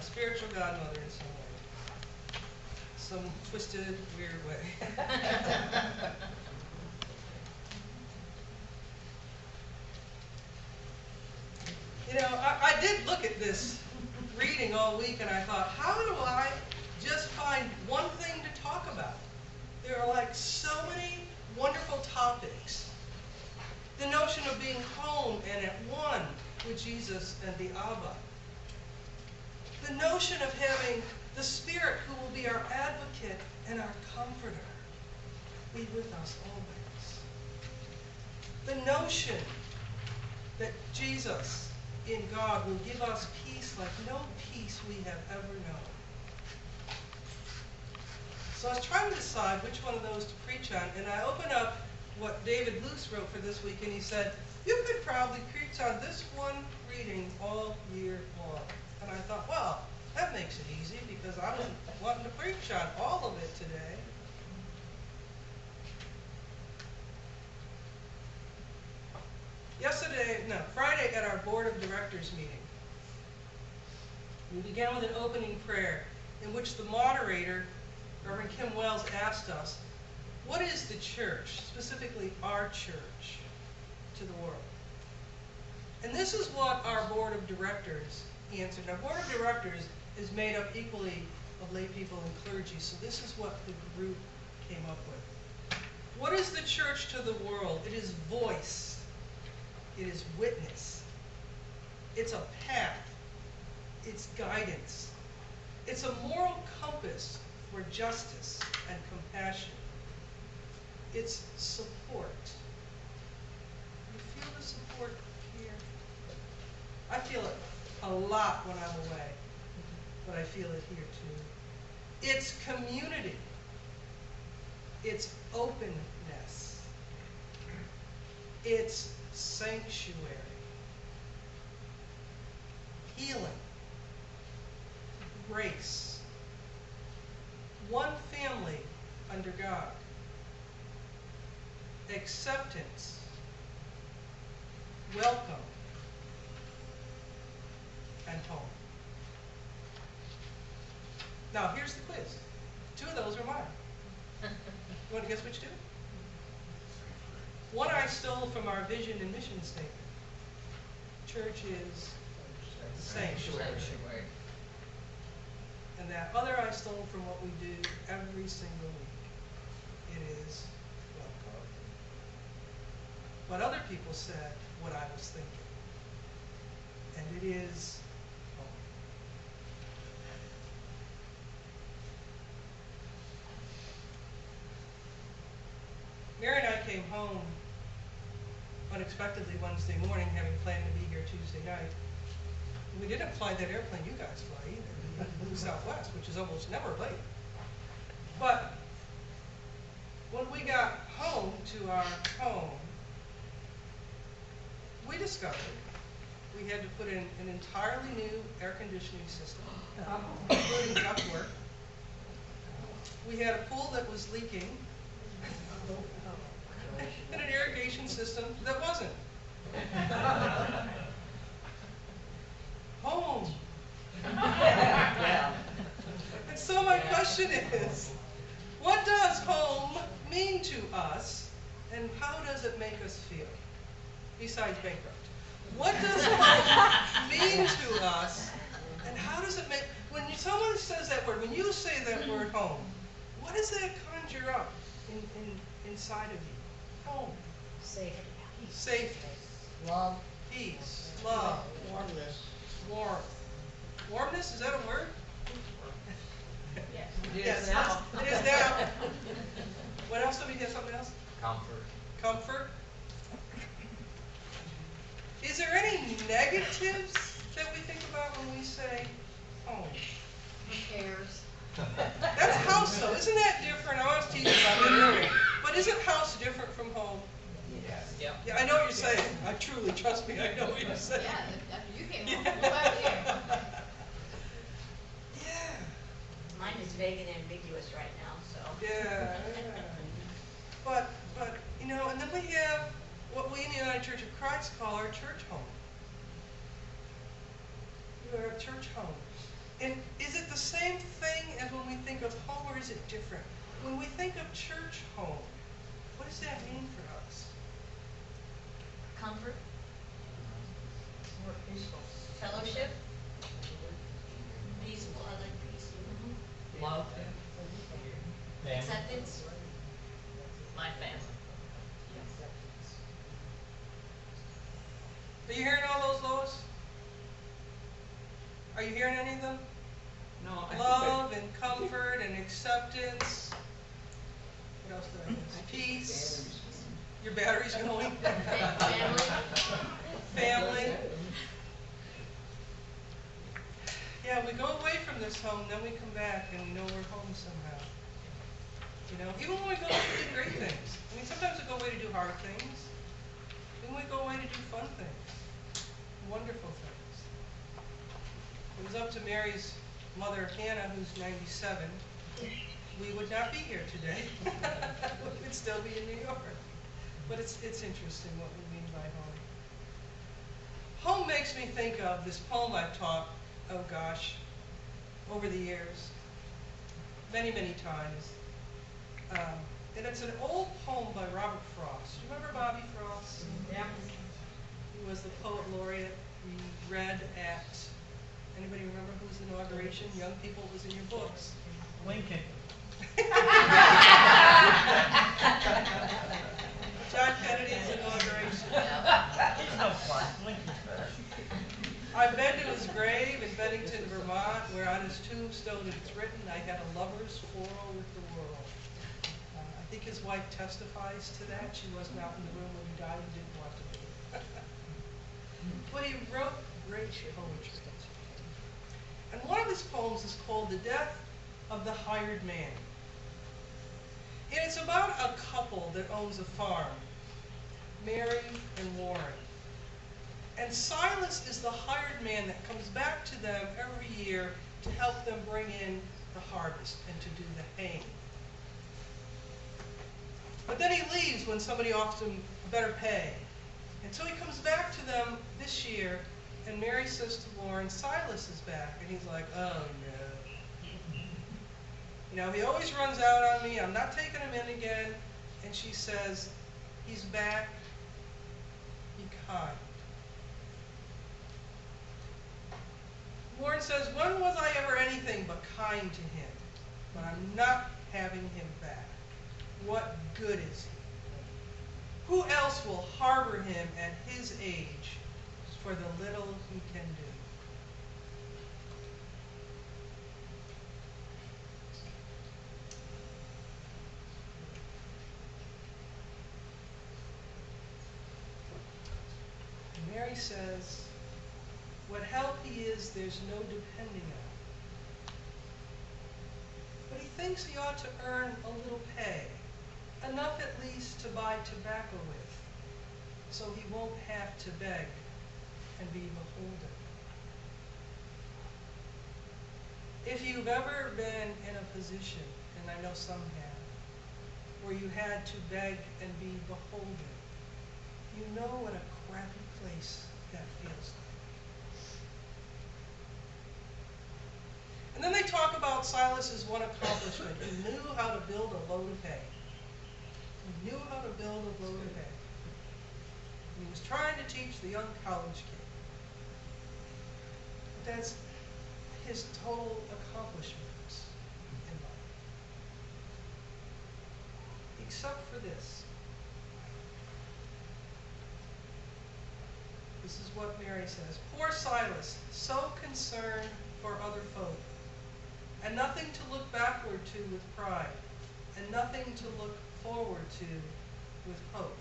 spiritual godmother in some way. Some twisted, weird way. You know, I did look at this reading all week and I thought, how do I just find one thing to talk about? There are like so many wonderful topics. The notion of being home and at one with Jesus and the Abba. The notion of having the Spirit who will be our advocate and our comforter be with us always. The notion that Jesus in God will give us peace like no peace we have ever known. So I was trying to decide which one of those to preach on, and I opened up what David Luce wrote for this week, and he said, you could probably preach on this one reading all year long. And I thought, well, that makes it easy, because I was wanting to preach on all of it today. Friday at our board of directors meeting, we began with an opening prayer in which the moderator, Reverend Kim Wells, asked us, what is the church, specifically our church, to the world? And this is what our board of directors answered. Our board of directors is made up equally of lay people and clergy, so this is what the group came up with. What is the church to the world? It is voice. It is witness. It's a path. It's guidance. It's a moral compass for justice and compassion. It's support. You feel the support here? I feel it a lot when I'm away, but I feel it here too. It's community. It's openness. It's sanctuary. Healing. Grace. One family under God. Acceptance. Welcome. And home. Now, here's the quiz. 2 of those are mine. You want to guess which 2? One I stole from our vision and mission statement. Church is sanctuary. And that other I stole from what we do every single week. It is welcome. But other people said what I was thinking. And it is home. Mary and I came home unexpectedly Wednesday morning, having planned to be here Tuesday night. And we didn't fly that airplane you guys fly either. We flew Southwest, which is almost never late. But when we got home to our home, we discovered we had to put in an entirely new air conditioning system, including ductwork. We had a pool that was leaking, and an irrigation system that wasn't. Home. And so my question is, what does home mean to us, and how does it make us feel, besides bankrupt? What does home mean to us, and how does it make, when someone says that word, when you say that word home, what does that conjure up inside of you? Home. Safety. Safety. Love. Peace. Love. Warmness. Warmth. Warmness, is that a word? Yes. Yes, it is now. What else? Somebody have something else? Comfort. Comfort. Is there any negatives that we think about when we say home? Repairs. That's house though. Isn't that different? I was teasing about that earlier. But isn't house different from home? Yes. Yep. Yeah, I know what you're saying. I truly, trust me, I know what you're saying. Yeah, after you came home, what about here? Yeah. Mine is vague and ambiguous right now, so. Yeah. But, you know, and then we have what we in the United Church of Christ call our church home. We are a church home. And is it the same thing as when we think of home, or is it different? When we think of church home, what does that mean for us? Comfort, More peaceful. fellowship, peaceful, I like peace. Love. Acceptance. My family. Are you hearing all those, Lois? Are you hearing any of them? No, I Love and comfort and acceptance. What else did I miss? Peace. Your battery's going. Family. Family. Yeah, we go away from this home, then we come back and we know we're home somehow. You know, even when we go away to do great things. I mean, sometimes we go away to do hard things. Then we go away to do fun things, wonderful things. It was up to Mary's mother, Hannah, who's 97. We would not be here today. We would still be in New York. But it's interesting what we mean by home. Home makes me think of this poem I've taught, oh gosh, over the years, many, many times. And it's an old poem by Robert Frost. You remember Bobby Frost? Yeah. He was the poet laureate we read at, anybody remember whose inauguration? Young people, it was in your books. Lincoln. John Kennedy's inauguration. He's no fun. Lincoln's better. I've been to his grave in Bennington, Vermont, where on his tombstone it's written, I had a lover's quarrel with the world. I think his wife testifies to that. She was not in the room when he died and didn't want to be. But he wrote great poetry. And one of his poems is called The Death of the Hired Man. And it's about a couple that owns a farm, Mary and Warren. And Silas is the hired man that comes back to them every year to help them bring in the harvest and to do the haying. But then he leaves when somebody offers him better pay. And so he comes back to them this year, and Mary says to Warren, Silas is back. And he's like, oh no. You know, he always runs out on me. I'm not taking him in again. And she says, he's back. Be kind. Warren says, when was I ever anything but kind to him? But I'm not having him back. What good is he? Who else will harbor him at his age for the little he can do? And Mary says, what help he is, there's no depending on. But he thinks he ought to earn a little pay, enough at least to buy tobacco with, so he won't have to beg and be beholden. If you've ever been in a position, and I know some have, where you had to beg and be beholden, you know what a crappy place that feels like. And then they talk about Silas's one accomplishment. He knew how to build a load of hay. He knew how to build a load of hay. He was trying to teach the young college kid. But that's his total accomplishment in life. Except for this. This is what Mary says. Poor Silas, so concerned for other folk, and nothing to look backward to with pride, and nothing to look forward to with hope.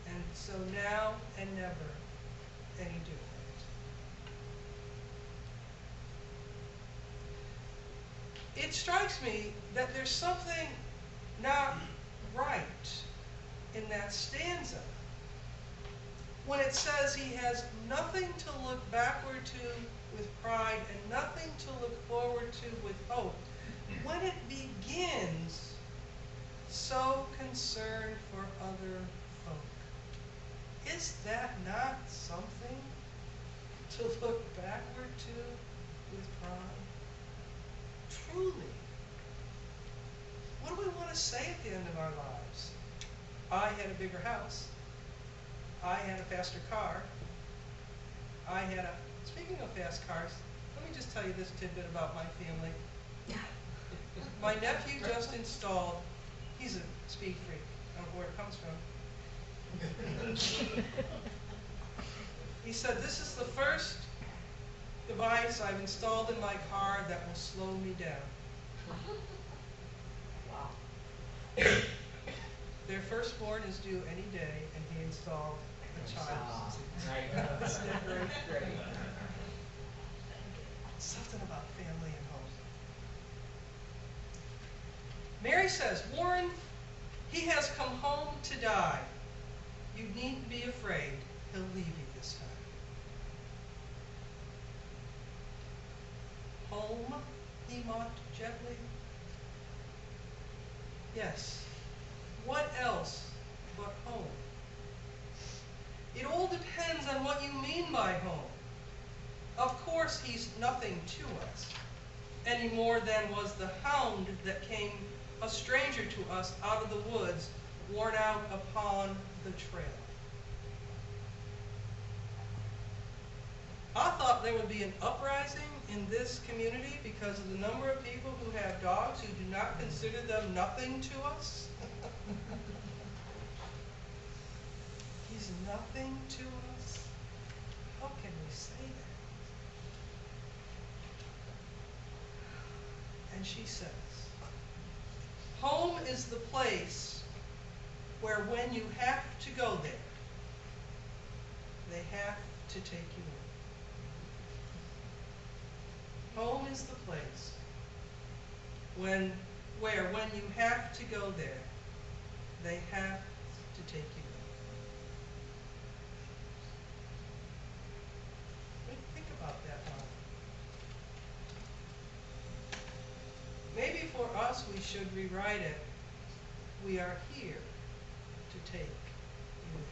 And so now and never any different. It strikes me that there's something not right in that stanza when it says he has nothing to look backward to with pride and nothing to look forward to with hope. When it begins, so concerned for other folk. Is that not something to look backward to with pride? Truly. What do we want to say at the end of our lives? I had a bigger house. I had a faster car. Speaking of fast cars, let me just tell you this tidbit about my family. My nephew just installed, he's a speed freak. I don't know where it comes from. He said, this is the first device I've installed in my car that will slow me down. Wow. Their firstborn is due any day, and he installed a child. Isn't that great? Something about family and home. Mary says, Warren, he has come home to die. You needn't be afraid. He'll leave you this time. Home, he mocked gently. Yes. What else but home? It all depends on what you mean by home. Of course, he's nothing to us, any more than was the hound that came a stranger to us out of the woods, worn out upon the trail. I thought there would be an uprising in this community because of the number of people who have dogs who do not consider them nothing to us. He's nothing to us? How can we say that? And she says, home is the place where when you have to go there, they have to take you in. Home is the place where when you have to go there, they have to take you in. Think about that one. Maybe for us we should rewrite it. We are here to take you in.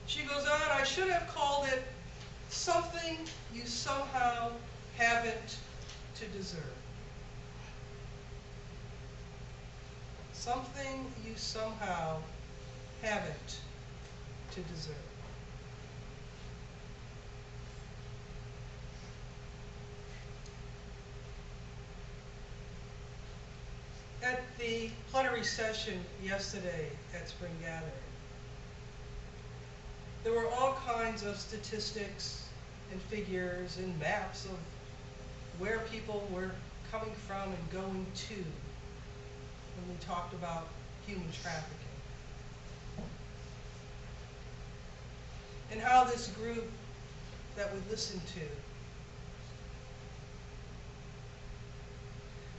She goes on, I should have called it something you somehow haven't to deserve. Something you somehow haven't to deserve. At the plenary session yesterday at Spring Gathering, there were all kinds of statistics and figures and maps of where people were coming from and going to when we talked about human trafficking. And how this group that we listened to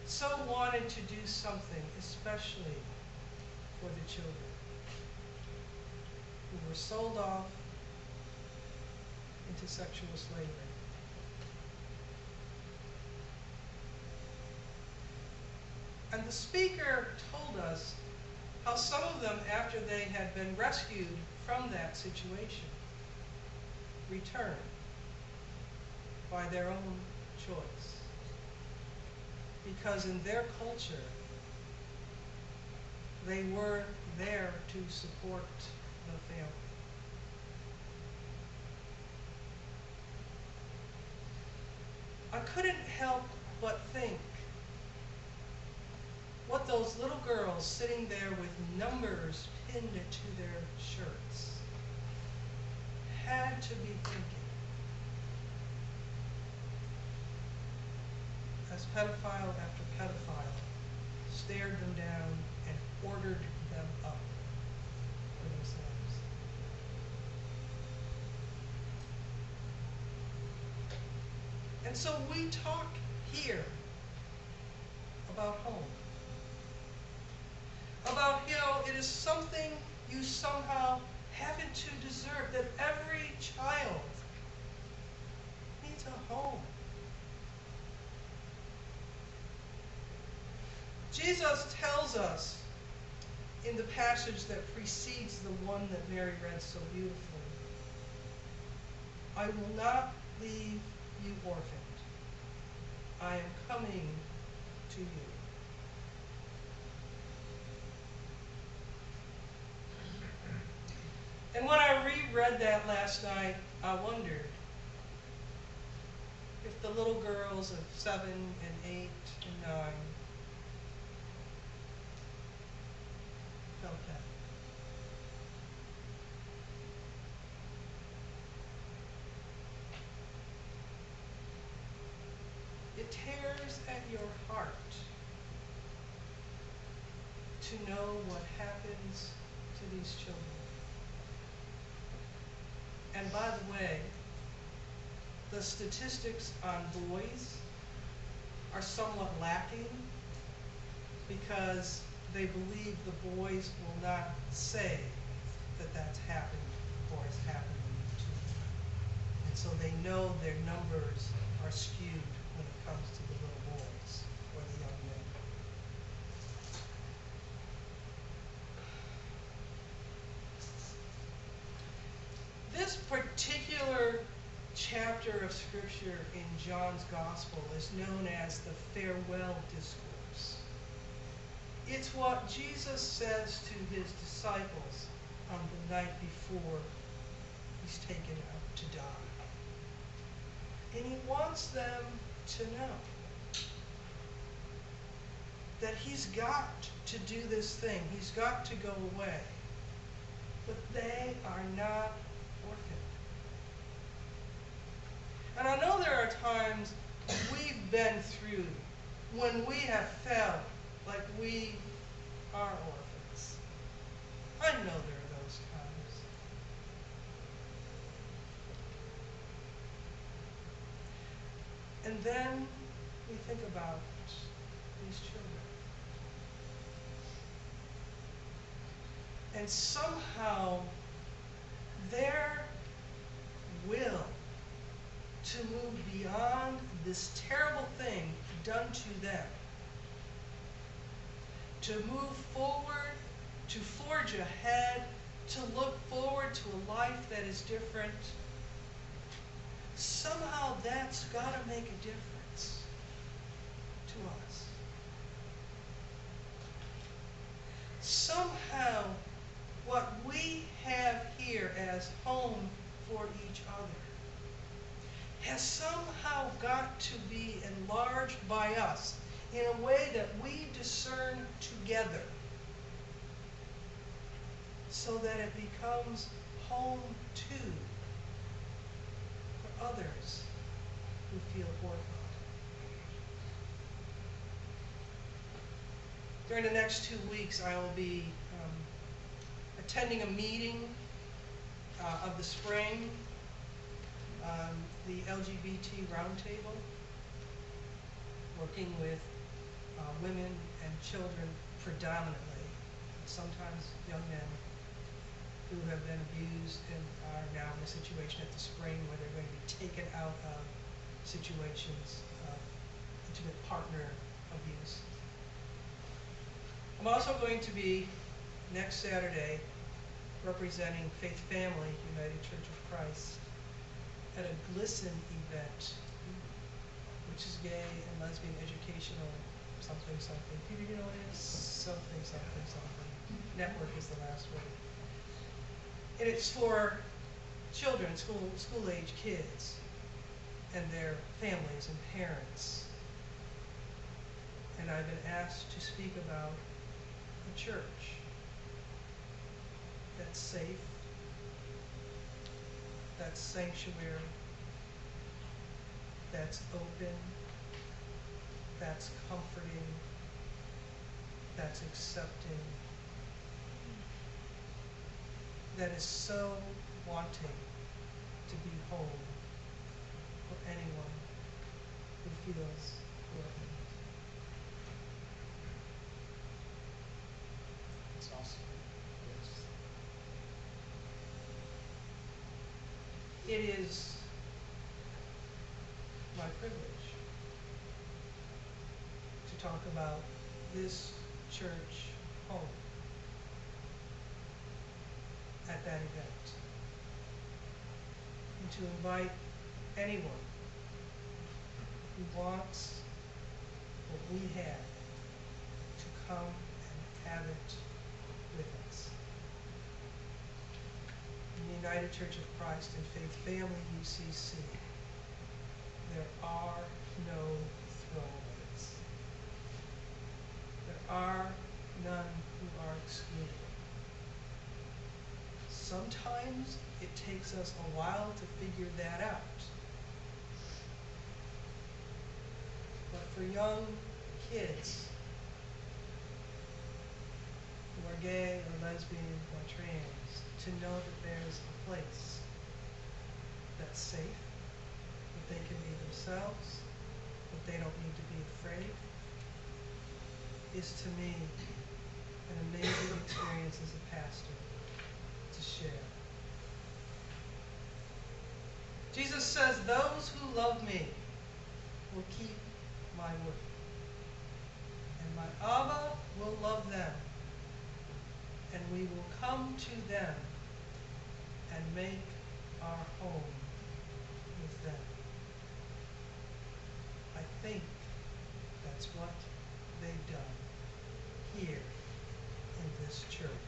so wanted to do something, especially for the children who were sold off into sexual slavery. And the speaker told us how some of them, after they had been rescued from that situation, returned by their own choice. Because in their culture, they were there to support the family. I couldn't help but think what those little girls sitting there with numbers pinned to their shirts had to be thinking as pedophile after pedophile stared them down and ordered them up for themselves. And so we talk here about home. About how it is something you somehow haven't to deserve, that every child needs a home. Jesus tells us in the passage that precedes the one that Mary read so beautifully, I will not leave you orphaned. I am coming to you. And when I reread that last night, I wondered if the little girls of 7 and 8 and 9 felt that. It tears at your heart to know what happens to these children. And by the way, the statistics on boys are somewhat lacking because they believe the boys will not say that that's happened or is happening to them. And so they know their numbers are skewed when it comes to the little boys or the young men. This particular chapter of Scripture in John's Gospel is known as the farewell discourse. It's what Jesus says to his disciples on the night before he's taken out to die. And he wants them to know that he's got to do this thing. He's got to go away. But they are not orphaned. And I know there are times we've been through when we have felt like we are orphans. I know there are those times. And then we think about these children. And somehow their will to move beyond this terrible thing done to them, to move forward, to forge ahead, to look forward to a life that is different, somehow that's got to make a difference to us. Somehow what we have here as home for each other has somehow got to be enlarged by us in a way that we discern together so that it becomes home too for others who feel orphaned. During the next 2 weeks, I will be attending a meeting of the spring, the LGBT Roundtable, working with women and children predominantly, sometimes young men who have been abused and are now in a situation at the spring where they're going to be taken out of situations of intimate partner abuse. I'm also going to be, next Saturday, representing Faith Family United Church of Christ at a GLSEN event, which is Gay and Lesbian Educational something something. Peter, you know what it is? Something something something. Network is the last word. And it's for children, school-age kids, and their families and parents. And I've been asked to speak about a church that's safe, that's sanctuary, that's open, that's comforting, that's accepting, that is so wanting to be home for anyone who feels orphaned. It's awesome. It is my privilege to talk about this church home at that event. and to invite anyone who wants what we have to come and have it with us. In the United Church of Christ and Faith Family UCC, there are no throwaways. There are none who are excluded. Sometimes it takes us a while to figure that out. But for young kids who are gay or lesbian or trans, to know that there's a place that's safe, that they can be themselves, that they don't need to be afraid, is to me an amazing experience as a pastor to share. Jesus says, those who love me will keep my word, and my Abba will love them, and we will come to them and make our home with them. I think that's what they've done here in this church.